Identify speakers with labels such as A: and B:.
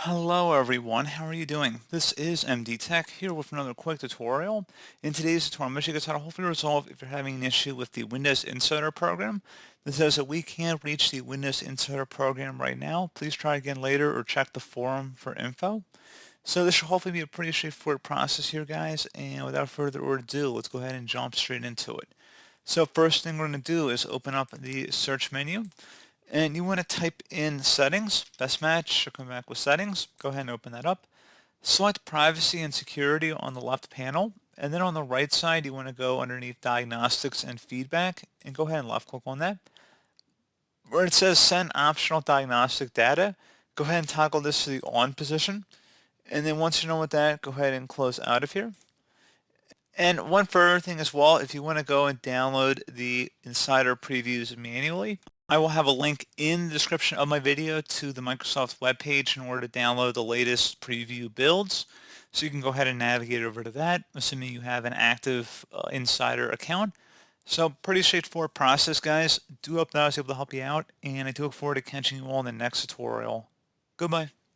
A: Hello everyone, how are you doing? This is MD Tech here with another quick tutorial. In today's tutorial, I'm going to show you how to hopefully resolve if you're having an issue with the Windows Insider program. This says that we can't reach the Windows Insider program right now. Please try again later or check the forum for info. So this should hopefully be a pretty straightforward process here, guys, and without further ado, let's go ahead and jump straight into it. So first thing we're going to do is open up the search menu. And you want to type in settings, best match, come back with settings, go ahead and open that up. Select privacy and security on the left panel, and then on the right side you want to go underneath diagnostics and feedback and go ahead and left click on that. Where it says send optional diagnostic data, go ahead and toggle this to the on position. And then once you're done with that, go ahead and close out of here. And one further thing as well, if you want to go and download the Insider previews manually, I will have a link in the description of my video to the Microsoft webpage in order to download the latest preview builds. So you can go ahead and navigate over to that, assuming you have an active Insider account. So pretty straightforward process, guys. Do hope that I was able to help you out, and I do look forward to catching you all in the next tutorial. Goodbye.